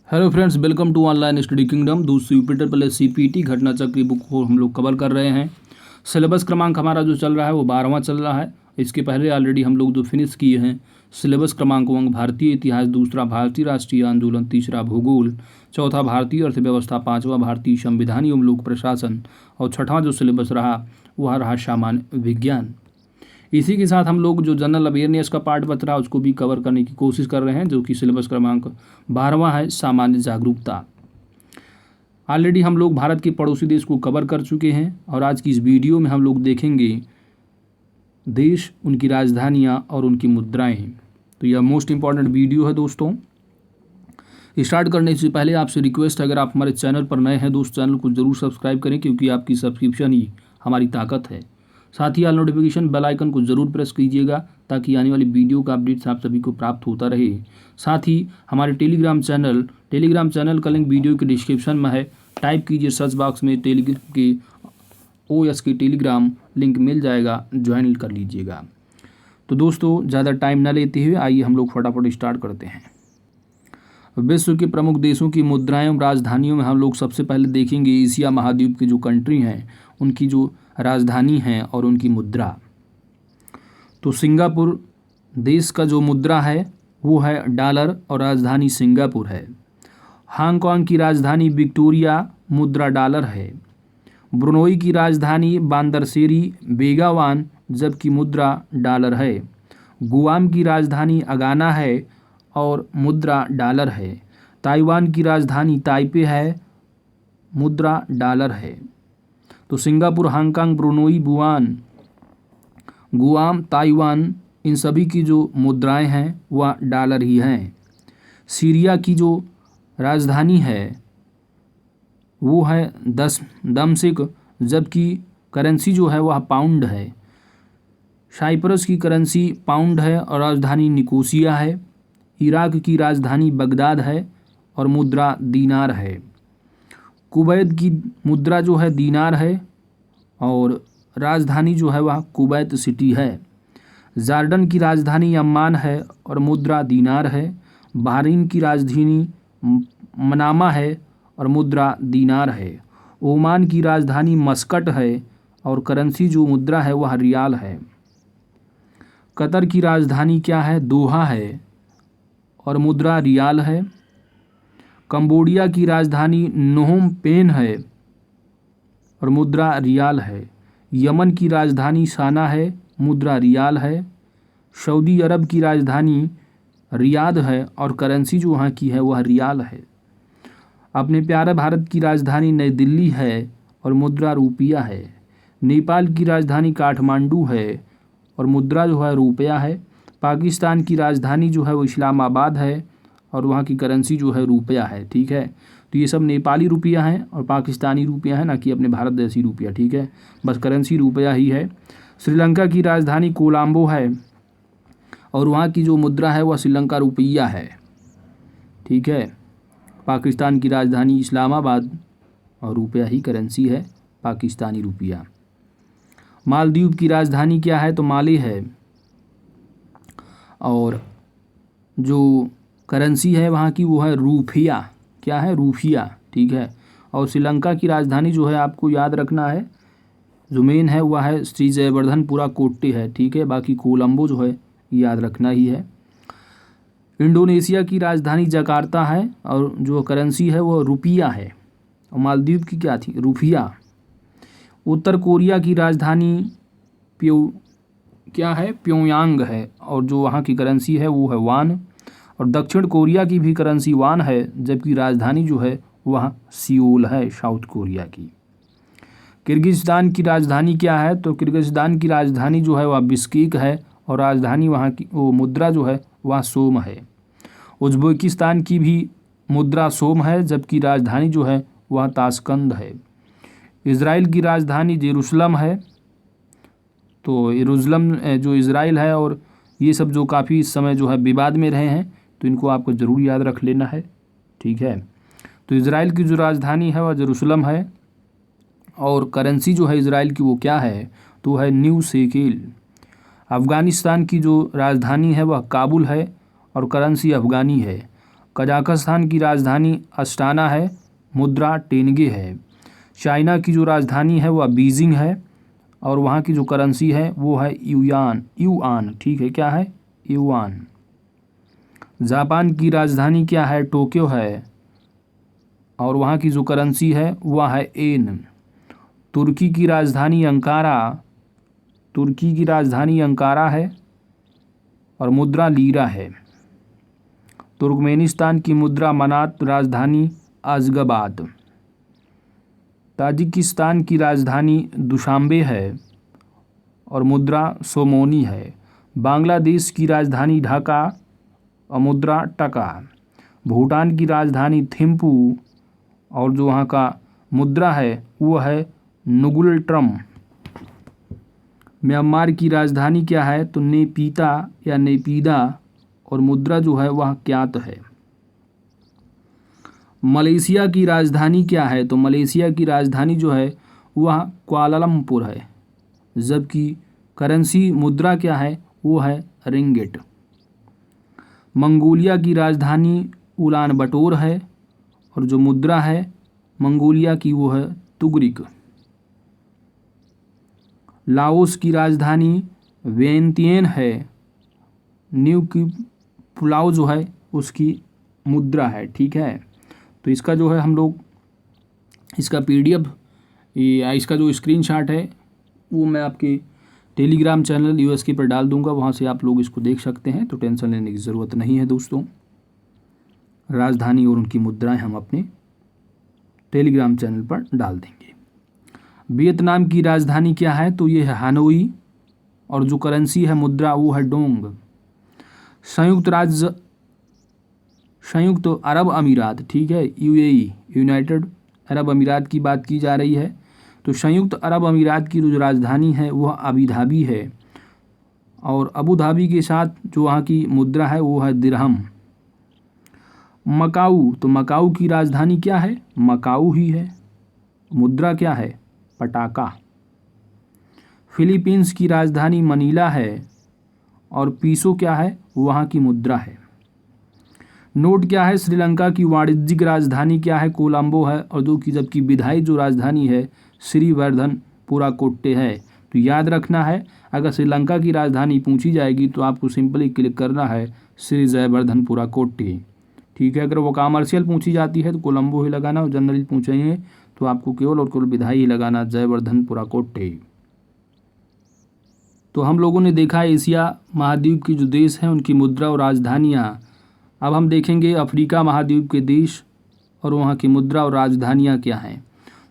Hello friends, welcome to online study kingdom. दूसरी यूपिटर plus CPT घटना चक्र बुक को हम लोग कवर कर रहे हैं। सिलेबस क्रमांक हमारा जो चल रहा है वो 12वां चल रहा है। इसके पहले ऑलरेडी हम लोग जो फिनिश किए हैं सिलेबस क्रमांक 1 भारतीय इतिहास, दूसरा भारतीय राष्ट्रीय आंदोलन, तीसरा भूगोल, चौथा भारतीय अर्थव्यवस्था, पाँचवा भारतीय संविधान एवं लोक प्रशासन और छठवां जो सिलेबस रहा वह रहा सामान्य विज्ञान। इसी के साथ हम लोग जो जनरल अवेयरनेस का पार्ट बच रहा है उसको भी कवर करने की कोशिश कर रहे हैं, जो कि सिलेबस क्रमांक 12वां है, सामान्य जागरूकता। ऑलरेडी हम लोग भारत के पड़ोसी देश को कवर कर चुके हैं और आज की इस वीडियो में हम लोग देखेंगे देश, उनकी राजधानियाँ और उनकी मुद्राएं। तो यह मोस्ट इम्पॉर्टेंट वीडियो है दोस्तों। स्टार्ट करने से पहले आपसे रिक्वेस्ट है, अगर आप हमारे चैनल पर नए हैं दोस्त, चैनल को जरूर सब्सक्राइब करें, क्योंकि आपकी सब्सक्रिप्शन ही हमारी ताकत है। साथ ही ऑल नोटिफिकेशन बेल आइकन को जरूर प्रेस कीजिएगा ताकि आने वाली वीडियो का अपडेट्स आप सभी को प्राप्त होता रहे। साथ ही हमारे टेलीग्राम चैनल का लिंक वीडियो के डिस्क्रिप्शन में है। टाइप कीजिए सर्च बॉक्स में टेलीग्राम के OS के टेलीग्राम लिंक मिल जाएगा, ज्वाइन कर लीजिएगा। तो दोस्तों ज़्यादा टाइम न लेते हुए आइए हम लोग फटाफट स्टार्ट करते हैं। विश्व के प्रमुख देशों की मुद्राएं और राजधानियों में हम लोग सबसे पहले देखेंगे एशिया महाद्वीप के जो कंट्री हैं उनकी जो राजधानी है और उनकी मुद्रा। तो सिंगापुर देश का जो मुद्रा है वो है डॉलर और राजधानी सिंगापुर है। हांगकांग की राजधानी विक्टोरिया, मुद्रा डॉलर है। ब्रुनोई की राजधानी बांदरसेरी बेगावान, जबकि मुद्रा डॉलर है। गुआम की राजधानी अगाना है और मुद्रा डॉलर है। ताइवान की राजधानी ताइपे है, मुद्रा डॉलर है। तो Singapore, Hong Kong, Brunei, Guam, Taiwan, इन सभी की जो मुद्राएं हैं वह डॉलर ही हैं। सीरिया की जो राजधानी है वो है दमश्क, जबकि करेंसी जो है वह पाउंड है। साइप्रस की करेंसी पाउंड है और राजधानी निकोसिया है। इराक की राजधानी बगदाद है और मुद्रा दीनार है। कुवैत की मुद्रा जो है दीनार है और राजधानी जो है वह कुवैत सिटी है। जॉर्डन की राजधानी अम्मान है और मुद्रा दीनार है। बहरीन की राजधानी मनामा है और मुद्रा दीनार है। ओमान की राजधानी मस्कट है और करेंसी जो मुद्रा है वह रियाल है। कतर की राजधानी क्या है? दोहा है और मुद्रा रियाल है। कंबोडिया की राजधानी नोम पेन है और मुद्रा रियाल है। यमन की राजधानी साना है, मुद्रा रियाल है। सऊदी अरब की राजधानी रियाद है और करेंसी जो वहाँ की है वह रियाल है। अपने प्यारे भारत की राजधानी नई दिल्ली है और मुद्रा रुपया है। नेपाल की राजधानी काठमांडू है और मुद्रा जो है रुपया है। पाकिस्तान की राजधानी जो है वो इस्लामाबाद है और वहाँ की करेंसी जो है रुपया है। ठीक है, तो ये सब नेपाली रुपया हैं और पाकिस्तानी रुपया है, ना कि अपने भारत देशी रुपया। ठीक है, बस करेंसी रुपया ही है। श्रीलंका की राजधानी कोलंबो है और वहाँ की जो मुद्रा है वह श्रीलंका रुपया है। ठीक है, पाकिस्तान की राजधानी इस्लामाबाद और रुपया ही करेंसी है, पाकिस्तानी रुपया। मालदीव की राजधानी क्या है? तो माले है और जो करेंसी है वहाँ की वो है रूफिया। क्या है? रूफिया। ठीक है, और श्रीलंका की राजधानी जो है आपको याद रखना है, जो मेन है वह है श्री जयवर्धनपुरा कोट्टे है। ठीक है, बाकी कोलंबो जो है याद रखना ही है। इंडोनेशिया की राजधानी जकार्ता है और जो करेंसी है वो रुपया है। और मालदीव की क्या थी? रूफिया। उत्तर कोरिया की राजधानी प्योंगयांग है और जो वहाँ की करेंसी है वो है वान। और दक्षिण कोरिया की भी करेंसी वान है, जबकि राजधानी जो है वह सियोल है, साउथ कोरिया की। किर्गिस्तान की राजधानी क्या है? तो किर्गिस्तान की राजधानी जो है वह बिश्केक है और राजधानी वहाँ की वो मुद्रा जो है वह सोम है। उज्बेकिस्तान की भी मुद्रा सोम है, जबकि राजधानी जो है वह ताशकंद है। इज़राइल की राजधानी जेरूसलम है। तो यरूशलेम जो इज़राइल है और ये सब जो काफ़ी इस समय जो है विवाद में रहे हैं, तो इनको आपको ज़रूर याद रख लेना है। ठीक है, तो इज़राइल की जो राजधानी है वह जेरूसलम है और करेंसी जो है इज़राइल की वो क्या है? तो है न्यू शेकेल। अफ़गानिस्तान की जो राजधानी है वह काबुल है और करेंसी अफ़गानी है। कजाकिस्तान की राजधानी अस्टाना है, मुद्रा टेंगे है। चाइना की जो राजधानी है वह बीजिंग है और वहाँ की जो करेंसी है वो है युआन, ठीक है, क्या है, युआन। जापान की राजधानी क्या है, टोक्यो है और वहाँ की जो करेंसी है वह है येन। तुर्की की राजधानी अंकारा है और मुद्रा लीरा है। तुर्कमेनिस्तान की मुद्रा मनात, राजधानी अज़्गाबाद। ताजिकिस्तान की राजधानी दुशांबे है और मुद्रा सोमोनी है। बांग्लादेश की राजधानी ढाका और मुद्रा टका। भूटान की राजधानी थिम्पू और जो वहाँ का मुद्रा है वो है नुगुल ट्रम। म्यांमार की राजधानी क्या है, तो नेपीता या नेपीदा और मुद्रा जो है वह क्यात है। मलेशिया की राजधानी क्या है, तो मलेशिया की राजधानी जो है वह कुआलालंपुर है, जबकि करेंसी मुद्रा क्या है वो है रिंगिट। मंगोलिया की राजधानी उलान बटोर है और जो मुद्रा है मंगोलिया की वो है तुगरिक। लाओस की राजधानी वियंतियन है, न्यू की पुलाव जो है उसकी मुद्रा है, ठीक है। तो इसका जो है हम लोग इसका PDF या इसका जो स्क्रीनशॉट है वो मैं आपके टेलीग्राम चैनल USK पर डाल दूंगा, वहाँ से आप लोग इसको देख सकते हैं, तो टेंशन लेने की ज़रूरत नहीं है दोस्तों। राजधानी और उनकी मुद्राएं हम अपने टेलीग्राम चैनल पर डाल देंगे। वियतनाम की राजधानी क्या है, तो ये है हानोई और जो करेंसी है मुद्रा वो है डोंग। संयुक्त अरब अमीरात, ठीक है, UAE, यूनाइटेड अरब अमीरात की बात की जा रही है। तो संयुक्त अरब अमीरात की जो राजधानी है वह अबू धाबी है और अबू धाबी के साथ जो वहाँ की मुद्रा है वो है दिरहम। मकाऊ, तो मकाऊ की राजधानी क्या है, मकाऊ ही है, मुद्रा क्या है, पटाका। फिलीपींस की राजधानी मनीला है और पीसो क्या है, वहाँ की मुद्रा है। नोट क्या है, श्रीलंका की वाणिज्यिक राजधानी क्या है, कोलंबो है और जबकि विधायी जो राजधानी है श्रीवर्धनपुराकोट्टे है। तो याद रखना है, अगर श्रीलंका की राजधानी पूछी जाएगी तो आपको सिंपली क्लिक करना है श्री जयवर्धनपुराकोट्टे, ठीक है। अगर वो कॉमर्शियल पूछी जाती है तो कोलंबो ही लगाना और जनरल पूछेंगे तो आपको केवल और केवल विधायी ही लगाना, जयवर्धनपुराकोट्टे। तो हम लोगों ने देखा एशिया महाद्वीप के जो देश हैं उनकी मुद्रा और राजधानियाँ। अब हम देखेंगे अफ्रीका महाद्वीप के देश और वहाँ की मुद्रा और राजधानियाँ क्या हैं।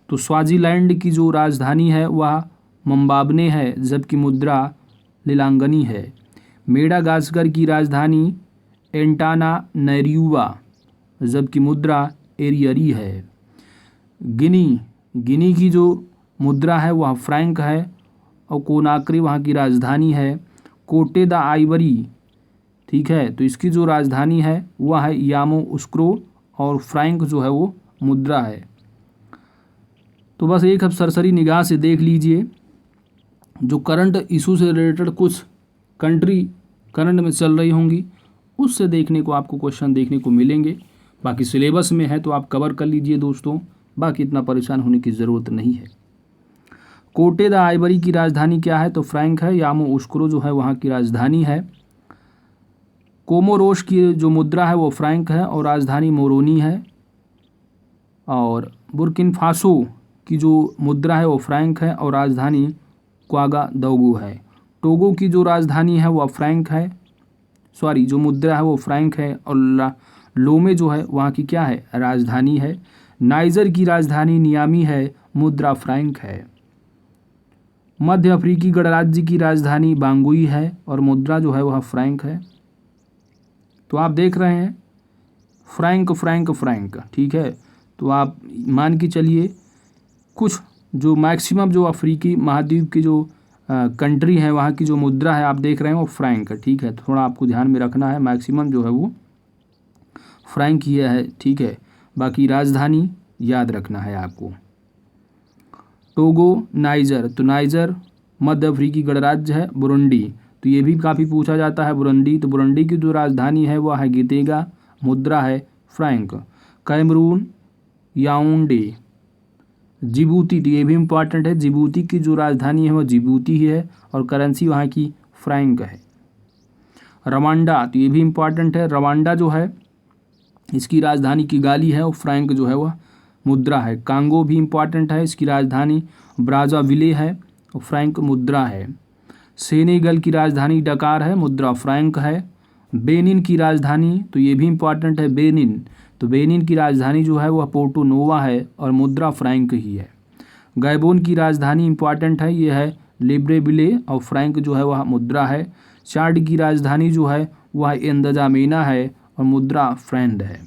तो स्वाजीलैंड की जो राजधानी है वह मम्बाबने है, जबकि मुद्रा लिलांगनी है। मेडागास्कर की राजधानी एंटानानैरियुआ, जबकि मुद्रा एरियरी है। गिनी की जो मुद्रा है वह फ्रैंक है और कोनाक्री वहाँ की राजधानी है। कोटे द आइवरी, ठीक है, तो इसकी जो राजधानी है वह है यामोउस्क्रो और फ्रैंक जो है वो मुद्रा है। तो बस एक अब सरसरी निगाह से देख लीजिए, जो करंट इशू से रिलेटेड कुछ कंट्री करंट में चल रही होंगी उससे देखने को आपको क्वेश्चन देखने को मिलेंगे। बाकी सिलेबस में है तो आप कवर कर लीजिए दोस्तों, बाकी इतना परेशान होने की ज़रूरत नहीं है। कोटे द आइवरी की राजधानी क्या है, तो फ्रैंक है। यामोउस्क्रो जो है वहाँ की राजधानी है। कोमोरोस की जो मुद्रा है वो फ्रैंक है और राजधानी मोरोनी है। और बुर्किना फासो की जो मुद्रा है वो फ्रैंक है और राजधानी क्वागादोगो है। टोगो की जो राजधानी है वो फ्रैंक है, जो मुद्रा है वो फ्रैंक है और लोमे जो है वहाँ की क्या है, राजधानी है। नाइजर की राजधानी नियामी है, मुद्रा फ्रैंक है। मध्य अफ्रीकी गणराज्य की राजधानी बांगुई है और मुद्रा जो है वह फ्रैंक है। तो आप देख रहे हैं फ्रैंक, ठीक है। तो आप मान के चलिए कुछ जो मैक्सिमम जो अफ्रीकी महाद्वीप के जो कंट्री हैं वहाँ की जो मुद्रा है आप देख रहे हैं वो फ्रैंक, ठीक है। थोड़ा आपको ध्यान में रखना है, मैक्सिमम जो है वो फ्रैंक ही है, ठीक है। बाकी राजधानी याद रखना है आपको। टोगो, नाइजर, तो नाइजर मध्य अफ्रीकी गणराज्य है। बुरुंडी, तो ये भी काफ़ी पूछा जाता है बुरुंडी, तो बुरुंडी की जो राजधानी है वह है गितेगा, मुद्रा है फ्रैंक। कैमरून याओंडे। जिबूती, तो ये भी इम्पॉर्टेंट है, जिबूती की जो राजधानी है वो जिबूती ही है और करेंसी वहाँ की फ्रैंक है। रवांडा, तो ये भी इम्पॉर्टेंट है, रवांडा जो है इसकी राजधानी किगाली है और फ्रैंक जो है वह मुद्रा है। कांगो भी इम्पॉर्टेंट है, इसकी राजधानी ब्राज़ाविले है और फ्रैंक मुद्रा है। सेनेगल की राजधानी डकार है, मुद्रा फ्रैंक है। बेनिन की राजधानी, तो ये भी इम्पॉर्टेंट है, बेनिन, तो बेनिन की राजधानी जो है वह पोर्टो नोवा है और मुद्रा फ्रैंक ही है। गैबोन की राजधानी इम्पॉर्टेंट है, ये है लिब्रेविले और फ्रैंक जो है वह मुद्रा है। चाड की राजधानी जो है वह इंदजामेना है और मुद्रा फ्रैंड है।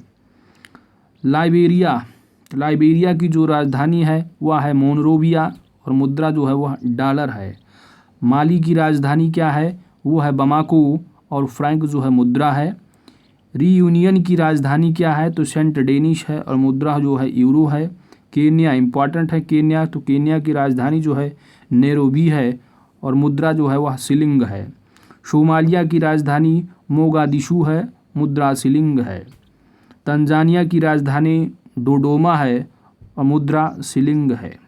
लाइबेरिया, लाइबेरिया की जो राजधानी है वह है मोनरोविया और मुद्रा जो है वह डॉलर है। माली की राजधानी क्या है, वो है बमाको और फ्रैंक जो है मुद्रा है। रीयूनियन की राजधानी क्या है, तो सेंट डेनिश है और मुद्रा जो है यूरो है। केन्या इम्पॉर्टेंट है, केन्या, तो केन्या की राजधानी जो है नैरोबी है और मुद्रा जो है वह शिलिंग है। सोमालिया की राजधानी मोगादिशु है, मुद्रा शिलिंग है। तंजानिया की राजधानी डोडोमा है और मुद्रा शिलिंग है।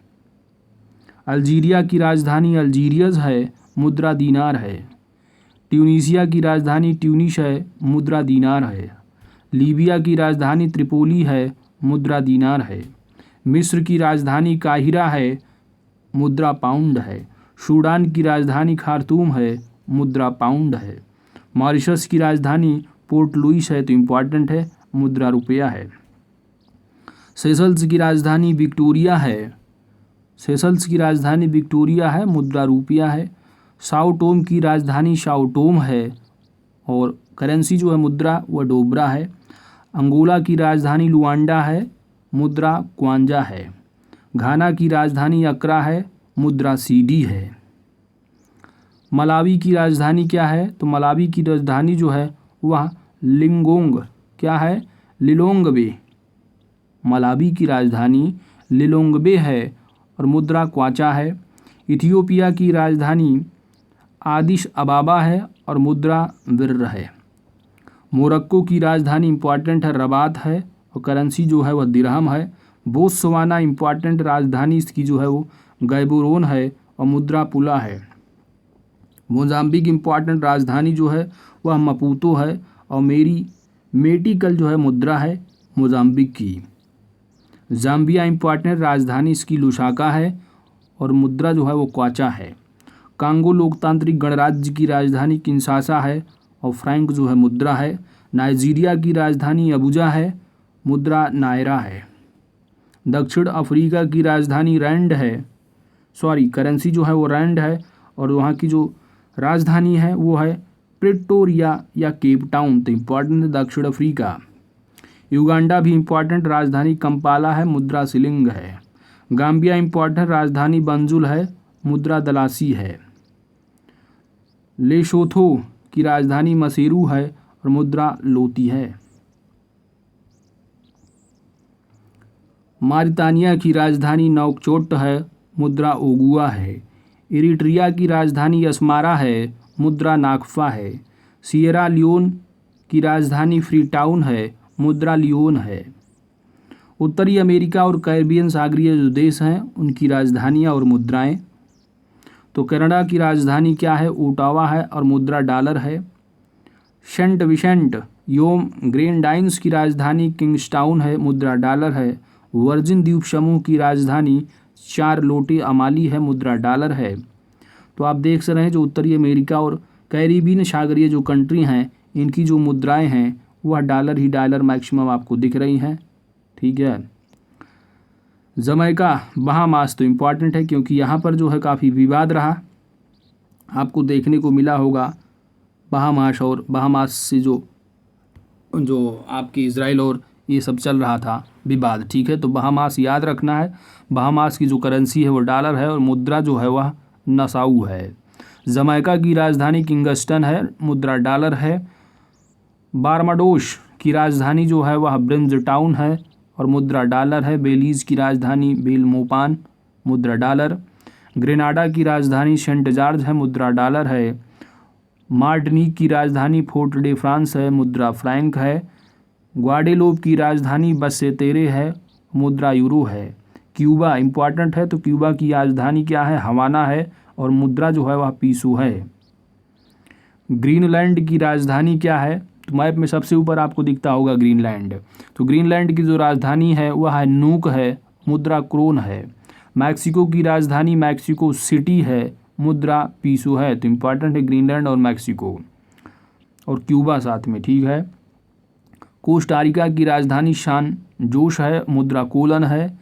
अल्जीरिया की राजधानी अल्जीरियस है, मुद्रा दीनार है। ट्यूनीशिया की राजधानी ट्यूनिश है, मुद्रा दीनार है। लीबिया की राजधानी त्रिपोली है, मुद्रा दीनार है। मिस्र की राजधानी काहिरा है, मुद्रा पाउंड है। सूडान की राजधानी खार्तूम है, मुद्रा पाउंड है। मॉरिशस की राजधानी पोर्ट लुइस है, तो इम्पॉर्टेंट है, मुद्रा रुपया है। सेशल्स की राजधानी विक्टोरिया है, सेशल्स की राजधानी विक्टोरिया है, मुद्रा रुपया है। साओ टोम की राजधानी साओ टोम है और करेंसी जो है मुद्रा वह डोबरा है। अंगोला की राजधानी लुआंडा है, मुद्रा क्वांजा है। घाना की राजधानी अक्रा है, मुद्रा सीडी है। मलावी की राजधानी क्या है, तो मलावी की राजधानी जो है वह लिंगोंग क्या है, लिलोंगबे। मलावी की राजधानी लिलोंगबे है और मुद्रा क्वाचा है। इथियोपिया की राजधानी आदिश अबाबा है और मुद्रा बिर्र है। मोरक्को की राजधानी इम्पॉर्टेंट है, रबात है और करेंसी जो है वह दिरहम है। बोत्सवाना इम्पॉर्टेंट राजधानी इसकी जो है वो गैबोरोन है और मुद्रा पुला है। मोजाम्बिक इम्पॉर्टेंट राजधानी जो है वह मपूतो है और मेटिकल जो है मुद्रा है मोजाम्बिक की। जाम्बिया इम्पॉर्टेंट राजधानी इसकी लुसाका है और मुद्रा जो है वो क्वाचा है। कांगो लोकतांत्रिक गणराज्य की राजधानी किंशासा है और फ्रैंक जो है मुद्रा है। नाइजीरिया की राजधानी अबुजा है, मुद्रा नायरा है। दक्षिण अफ्रीका की राजधानी रैंड है, करेंसी जो है वो रैंड है और वहाँ की जो राजधानी है वो है प्रिटोरिया या केप टाउन, तो इम्पॉर्टेंट है दक्षिण अफ्रीका। युगांडा भी इम्पॉर्टेंट राजधानी कंपाला है, मुद्रा शिलिंग है। गाम्बिया इम्पॉर्टेंट राजधानी बंजुल है, मुद्रा दलासी है। लेसोथो की राजधानी मसेरू है और मुद्रा लोती है। मारितानिया की राजधानी नौकचोट है, मुद्रा ओगुआ है। इरिट्रिया की राजधानी अस्मारा है, मुद्रा नाकफा है। सिएरा लियोन की राजधानी फ्रीटाउन है, मुद्रा लियोन है। उत्तरी अमेरिका और कैरिबियन सागरीय जो देश हैं उनकी राजधानियाँ और मुद्राएं, तो कनाडा की राजधानी क्या है, ओटावा है और मुद्रा डॉलर है। सेंट विसेंट योम ग्रेनडाइंस की राजधानी किंग्स्टाउन है, मुद्रा डॉलर है। वर्जिन द्वीप समूह की राजधानी चारलोटे अमाली है, मुद्रा डॉलर है। तो आप देख रहे हैं जो उत्तरी अमेरिका और कैरिबियन सागरीय जो कंट्री हैं इनकी जो मुद्राएं हैं वह डॉलर ही डॉलर मैक्सिमम आपको दिख रही हैं, ठीक है। जमैका बहामास तो इम्पॉर्टेंट है क्योंकि यहाँ पर जो है काफ़ी विवाद रहा, आपको देखने को मिला होगा बहामास और बहामास से जो आपके इजराइल और ये सब चल रहा था विवाद, ठीक है। तो बहामास याद रखना है, बहामास की जो करेंसी है वो डॉलर है और मुद्रा जो है वह नसाऊ है। जमैका की राजधानी किंगस्टन है, मुद्रा डॉलर है। बारमाडोस की राजधानी जो है वह ब्रिंज टाउन है और मुद्रा डॉलर है। बेलीज़ की राजधानी बेलमोपान, मुद्रा डॉलर। ग्रेनाडा की राजधानी सेंट जॉर्ज है, मुद्रा डॉलर है। मार्टिनिक की राजधानी फोर्ट डे फ्रांस है, मुद्रा फ्रैंक है। ग्वाडेलोप की राजधानी बसेतेरे है, मुद्रा यूरो है। क्यूबा इम्पॉर्टेंट है, तो क्यूबा की राजधानी क्या है, हवाना है, और मुद्रा जो है वह पीसो है। ग्रीनलैंड की राजधानी क्या है, तो मैप में सबसे ऊपर आपको दिखता होगा ग्रीनलैंड। तो ग्रीनलैंड की जो राजधानी है वह है नूक है, मुद्रा क्रोन है। मैक्सिको की राजधानी मैक्सिको सिटी है, मुद्रा पीसो है। तो इम्पॉर्टेंट है ग्रीनलैंड और मैक्सिको और क्यूबा साथ में, ठीक है। कोस्टारिका की राजधानी शान जोश है, मुद्रा कोलन है।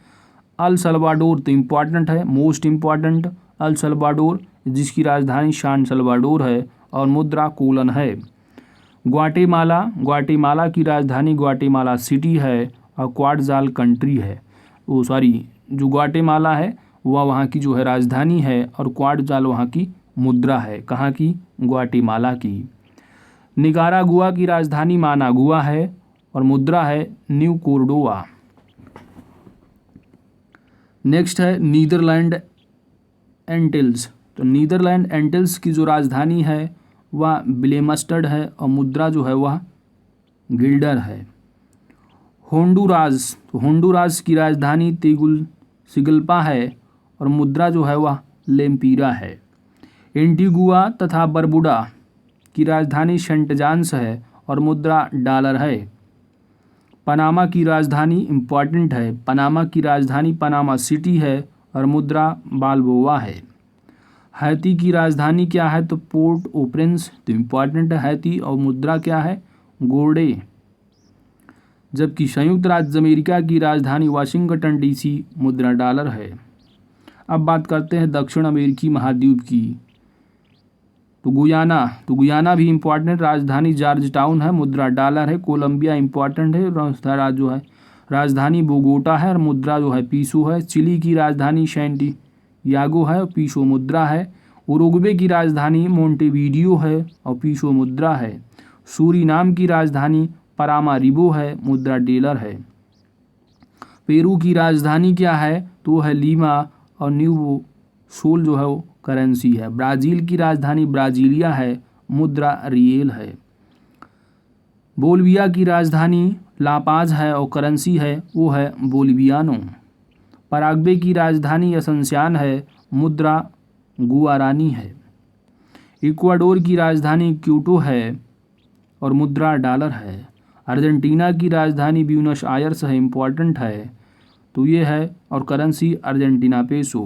अल सल्वाडोर तो इम्पॉर्टेंट है, मोस्ट इम्पॉर्टेंट अल सल्वाडोर, जिसकी राजधानी शान सल्वाडोर है और मुद्रा कोलन है। ग्वाटेमाला की राजधानी ग्वाटेमाला सिटी है और क्वाटजाल कंट्री है। जो ग्वाटेमाला है वह वहाँ की जो है राजधानी है और क्वाटजाल वहाँ की मुद्रा है। कहाँ की, ग्वाटेमाला की। निकारागुआ की राजधानी मानागुआ है और मुद्रा है न्यू कोर्डोवा। नेक्स्ट है नीदरलैंड एंटिल्स। तो नीदरलैंड एंटिल्स की जो राजधानी है वह ब्लेमस्टड है और मुद्रा जो है वह गिल्डर है। होंडुरास की राजधानी तेगुसिगल्पा है और मुद्रा जो है वह लेम्पीरा है। एंटीगुआ तथा बरबुडा की राजधानी सेंट जॉन्स है और मुद्रा डॉलर है। पनामा की राजधानी इम्पॉर्टेंट है, पनामा की राजधानी पनामा सिटी है और मुद्रा बाल्बोआ है। हैती की राजधानी क्या है, तो पोर्ट ओ प्रिंस, तो इम्पॉर्टेंट है हैती, और मुद्रा क्या है, गोल्डे। जबकि संयुक्त राज्य अमेरिका की राजधानी वाशिंगटन डीसी, मुद्रा डॉलर है। अब बात करते हैं दक्षिण अमेरिकी महाद्वीप की। तो गुयाना भी इम्पॉर्टेंट, राजधानी जॉर्ज टाउन है, मुद्रा डॉलर है। कोलंबिया इम्पॉर्टेंट है, जो है राजधानी बोगोटा है और मुद्रा जो है पीसो है। चिली की राजधानी सैंटियागो है और पीसो मुद्रा है। उरुग्वे की राजधानी मोंटेवीडियो है और पीसो मुद्रा है। सूरीनाम की राजधानी परामारिबो है, मुद्रा डॉलर है। पेरू की राजधानी क्या है, तो है लीमा और न्यू सोल जो है वो करेंसी है। ब्राज़ील की राजधानी ब्राज़ीलिया है, मुद्रा रियल है। बोलिविया की राजधानी लापाज है और करेंसी है वो है बोलिवियानो। पराग्वे की राजधानी असन्सियान है, मुद्रा गुआरानी है। इक्वाडोर की राजधानी क्यूटो है और मुद्रा डॉलर है। अर्जेंटीना की राजधानी ब्यूनस आयर्स है, इम्पॉर्टेंट है, तो ये है, और currency Argentina peso.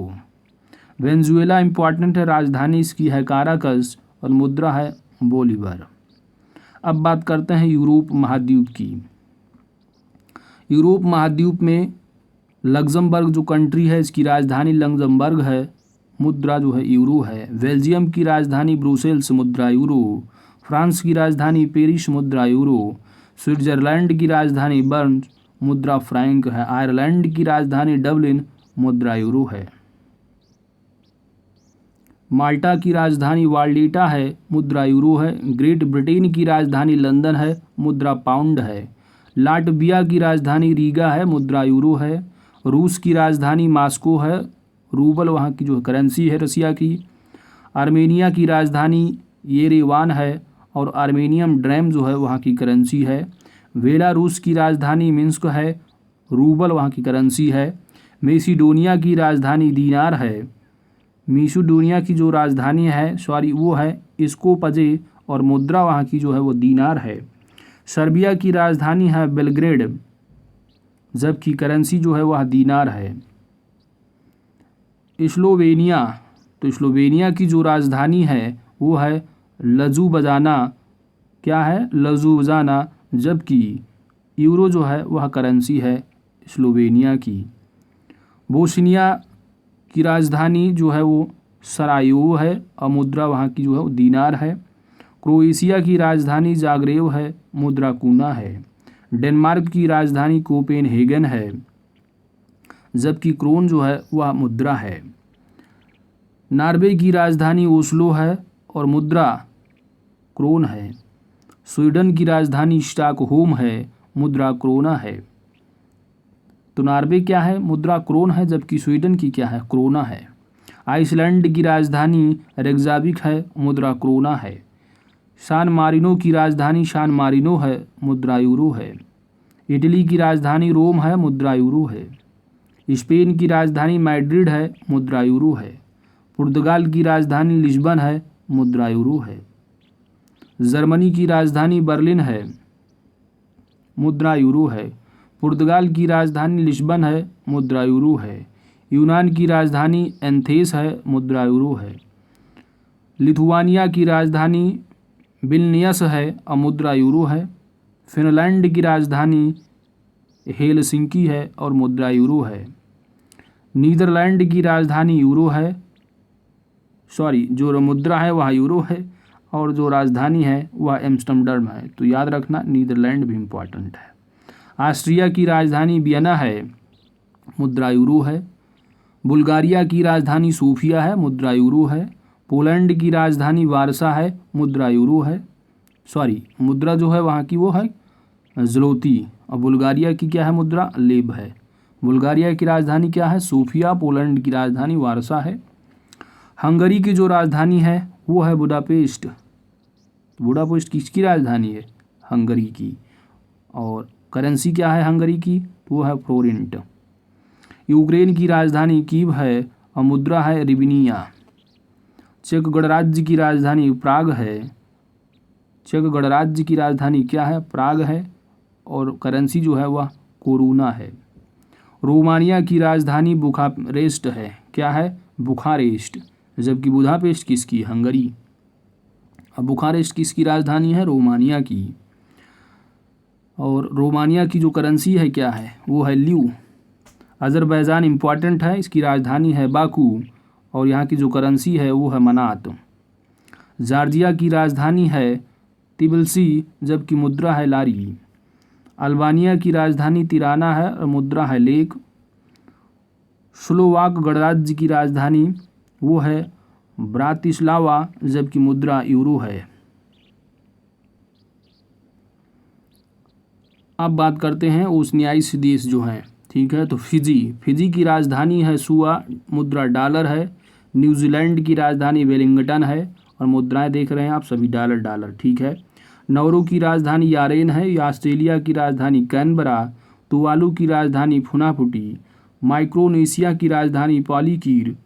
Venezuela important है, राजधानी इसकी है काराकस और मुद्रा है बोलीवर। अब बात करते हैं यूरोप महाद्वीप की। यूरोप महाद्वीप में लग्जमबर्ग जो कंट्री है इसकी राजधानी लग्जमबर्ग है, मुद्रा जो है यूरो है। बेल्जियम की राजधानी ब्रुसेल्स, मुद्रा यूरो। फ्रांस की राजधानी पेरिस, मुद्रा यूरो। स्विट्जरलैंड की राजधानी बर्न, मुद्रा फ्रैंक है। आयरलैंड की राजधानी डबलिन, मुद्रा यूरो है। माल्टा की राजधानी वाल्डेटा है, मुद्रा यूरो है। ग्रेट ब्रिटेन की राजधानी लंदन है, मुद्रा पाउंड है। लाटविया की राजधानी रीगा है, मुद्रा यूरो है। रूस की राजधानी मॉस्को है, रूबल वहाँ की जो करेंसी है रसिया की। आर्मेनिया की राजधानी येरेवान है और आर्मेनियम ड्रैम जो है वहाँ की करेंसी है। बेलारूस की राजधानी मिन्स्क है, रूबल वहाँ की करेंसी है। मेसिडोनिया की राजधानी दीनार है। मेसिडोनिया की जो राजधानी है वो है स्कोपजे और मुद्रा वहाँ की जो है वो दीनार है। सर्बिया की राजधानी है बेलग्रेड, जबकि करेंसी जो है वह दीनार है। स्लोवेनिया, तो स्लोवेनिया की जो राजधानी है वो है लजुबजाना, क्या है, लजुबजाना, जबकि यूरो जो है वह करेंसी है स्लोवेनिया की। बोस्निया की राजधानी जो है वो सरायोवो है और मुद्रा वहाँ की जो है वो दीनार है। क्रोएशिया की राजधानी जाग्रेब है, मुद्रा कूना है। डेनमार्क की राजधानी कोपेनहेगन है, जबकि क्रोन जो है वह मुद्रा है। नॉर्वे की राजधानी ओस्लो है और मुद्रा क्रोन है। स्वीडन की राजधानी स्टॉकहोम है, मुद्रा क्रोना है। तो नॉर्वे क्या है, मुद्रा क्रोन है, जबकि स्वीडन की क्या है, क्रोना है। आइसलैंड की राजधानी रेक्जाविक है, मुद्रा क्रोना है। सान मारिनो की राजधानी सान मारिनो है, मुद्रा यूरो है। इटली की राजधानी रोम है, मुद्रा यूरो है। स्पेन की राजधानी मैड्रिड है, मुद्रा यूरो है। पुर्तगाल की राजधानी लिस्बन है, मुद्रा यूरो है। जर्मनी की राजधानी बर्लिन है, मुद्रा यूरो है। पुर्तगाल की राजधानी लिस्बन है, मुद्रा यूरो है। यूनान की राजधानी एथेंस है, मुद्रा यूरो है। लिथुआनिया की राजधानी विल्नियस है और मुद्रा यूरो है। फिनलैंड की राजधानी हेलसिंकी है और मुद्रा यूरो है। नीदरलैंड की राजधानी यूरो है, जो मुद्रा है वह यूरो है और जो राजधानी है वह एम्स्टर्डम है। तो याद रखना, नीदरलैंड भी इम्पॉर्टेंट है। ऑस्ट्रिया की राजधानी वियना है, मुद्रा यूरो है। बुल्गारिया की राजधानी सोफिया है, मुद्रा यूरो है। पोलैंड की राजधानी वारसा है, मुद्रा यूरो है। मुद्रा जो है वहाँ की वो है ज़्लोती और बुल्गारिया की क्या है मुद्रा, लेब है। बुल्गारिया की राजधानी क्या है, सोफिया। पोलैंड की राजधानी वारसा है। हंगरी की जो राजधानी है वो है बुडापेस्ट। बुडापेस्ट किसकी राजधानी है, हंगरी की। और करेंसी क्या है हंगरी की, वो है फ्लोरेंट। यूक्रेन की राजधानी कीव है और मुद्रा है रिबिनिया। चेक गणराज्य की राजधानी प्राग है। चेक गणराज्य की राजधानी क्या है, प्राग है और करेंसी जो है वह कोरोना है। रोमानिया की राजधानी बुखारेस्ट है, क्या है, बुखारेस्ट। जबकि बुदापेस्ट किसकी, हंगरी। अब बुखारेस्ट किसकी राजधानी है, रोमानिया की। और रोमानिया की जो करेंसी है क्या है, वो है ल्यू। अज़रबैजान इम्पॉर्टेंट है, इसकी राजधानी है बाकू और यहाँ की जो करेंसी है वो है मनात। जॉर्जिया की राजधानी है तिबिलिसी, जबकि मुद्रा है लारी। अल्बानिया की राजधानी तिराना है और मुद्रा है लेक। स्लोवाक गणराज्य की राजधानी वो है ब्रातिस्लावा, जबकि मुद्रा यूरो है। अब बात करते हैं ओशनियाई देश जो हैं, ठीक है। तो फिजी की राजधानी है सुआ, मुद्रा डॉलर है। न्यूजीलैंड की राजधानी वेलिंगटन है और मुद्राएं देख रहे हैं आप सभी डॉलर, ठीक है। नौरू की राजधानी यारेन है। ऑस्ट्रेलिया की राजधानी कैनबरा। तुवालू की राजधानी फुनाफुटी। माइक्रोनेशिया की राजधानी पॉलीकीर।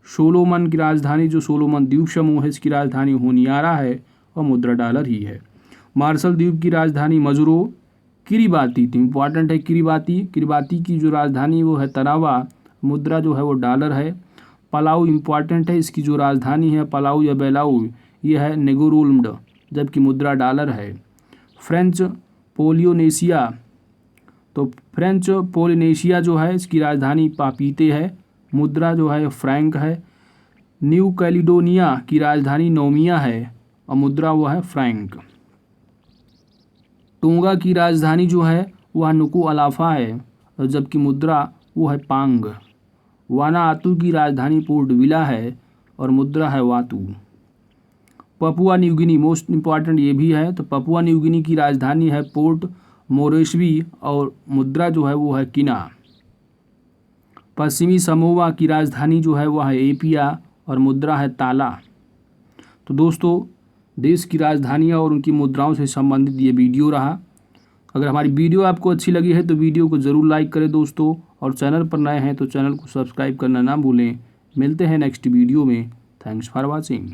सोलोमन की राजधानी जो सोलोमन द्वीप समूह है इसकी राजधानी होनियारा है और मुद्रा डॉलर ही है। मार्शल द्वीप की राजधानी मजूरो। किरिबाती तो इम्पॉर्टेंट है, किरिबाती की जो राजधानी वो है तरावा, मुद्रा जो है वो डॉलर है। पलाऊ इम्पॉर्टेंट है, इसकी जो राजधानी है पलाऊ या बेलाऊ ये है नेगोरोल्ड, जबकि मुद्रा डॉलर है। फ्रेंच पोलिनेशिया जो है इसकी राजधानी पापीते है, मुद्रा जो है फ्रैंक है। न्यू कैलिडोनिया की राजधानी नोमिया है और मुद्रा वो है फ्रैंक। टोंगा की राजधानी जो है वह नुकू अलाफा है और जबकि मुद्रा वो है पांग। वानाआतू की राजधानी पोर्ट विला है और मुद्रा है vatu. Papua New Guinea most important ये भी है, तो पपुआ न्यू गिनी की राजधानी है पोर्ट मोरेस्बी और मुद्रा जो है वो है किना। पश्चिमी समोआ की राजधानी जो है वह है एपिया और मुद्रा है ताला। तो दोस्तों देश की राजधानियाँ और उनकी मुद्राओं से संबंधित ये वीडियो रहा। अगर हमारी वीडियो आपको अच्छी लगी है तो वीडियो को ज़रूर लाइक करें दोस्तों, और चैनल पर नए हैं तो चैनल को सब्सक्राइब करना ना भूलें। मिलते हैं नेक्स्ट वीडियो में। Thanks for watching.